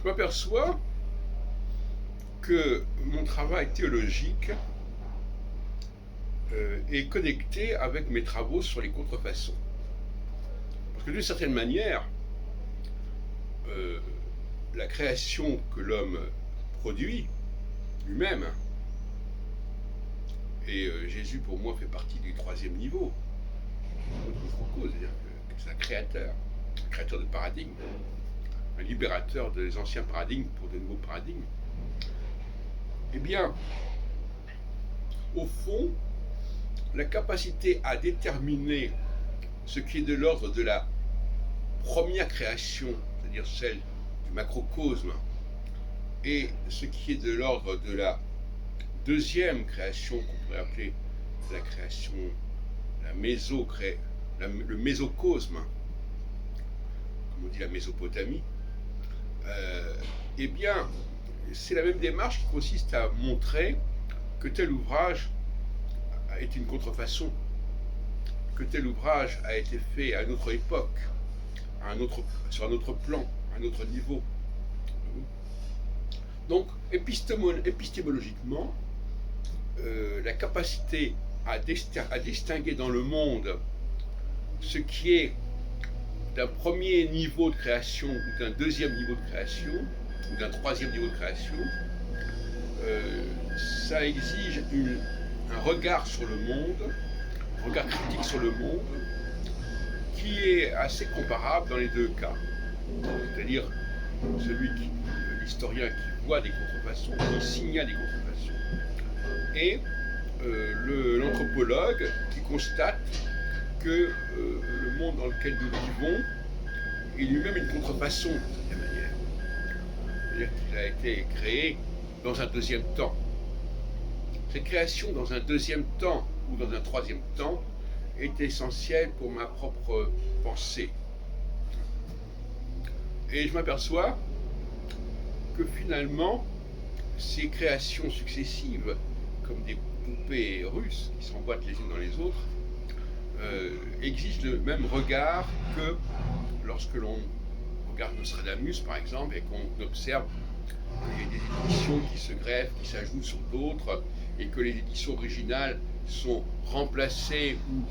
je m'aperçois que mon travail théologique est connecté avec mes travaux sur les contrefaçons. Parce que d'une certaine manière, euh, la création que l'homme produit lui-même, et Jésus pour moi fait partie du troisième niveau, c'est-à-dire que c'est un créateur de paradigmes, un libérateur des anciens paradigmes pour de nouveaux paradigmes, eh bien, au fond, la capacité à déterminer ce qui est de l'ordre de la première création, c'est-à-dire celle du macrocosme, et ce qui est de l'ordre de la deuxième création qu'on pourrait appeler la création, le mésocosme, comme on dit la Mésopotamie, eh bien, c'est la même démarche qui consiste à montrer que tel ouvrage est une contrefaçon, que tel ouvrage a été fait à une autre époque, sur un autre plan, à un autre niveau. Donc, épistémologiquement, la capacité à distinguer dans le monde ce qui est d'un premier niveau de création ou d'un deuxième niveau de création ou d'un troisième niveau de création, ça exige un regard sur le monde, un regard critique sur le monde, qui est assez comparable dans les deux cas. C'est-à-dire l'historien qui voit des contrefaçons, qui signale des contrefaçons, et l'anthropologue qui constate que le monde dans lequel nous vivons est lui-même une contrefaçon, d'une certaine manière. C'est-à-dire qu'il a été créé dans un deuxième temps. Cette création dans un deuxième temps ou dans un troisième temps est essentielle pour ma propre pensée. Et je m'aperçois que finalement, ces créations successives, comme des poupées russes qui s'emboîtent les unes dans les autres, exigent le même regard que lorsque l'on regarde Nostradamus, par exemple, et qu'on observe qu'il y a des éditions qui se greffent, qui s'ajoutent sur d'autres, et que les éditions originales sont remplacées ou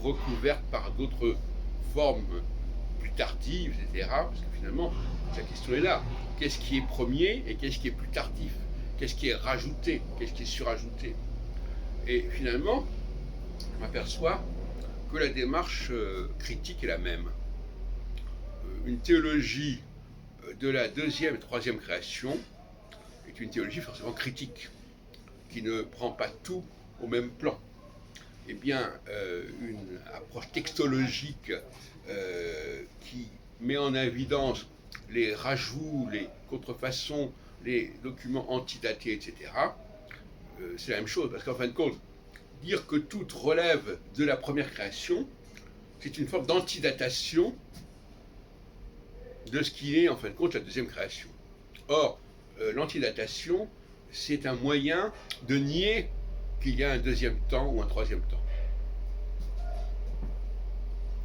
recouvertes par d'autres formes plus tardives, etc. Parce que finalement, la question est là. Qu'est-ce qui est premier et qu'est-ce qui est plus tardif? Qu'est-ce qui est rajouté? Qu'est-ce qui est surajouté? Et finalement, on m'aperçoit que la démarche critique est la même. Une théologie de la deuxième et troisième création est une théologie forcément critique, qui ne prend pas tout au même plan. Eh bien, une approche textologique qui met en évidence les rajouts, les contrefaçons, les documents antidatés, etc., c'est la même chose, parce qu'en fin de compte, dire que tout relève de la première création, c'est une forme d'antidatation de ce qui est en fin de compte la deuxième création. Or, l'antidatation, c'est un moyen de nier qu'il y a un deuxième temps ou un troisième temps.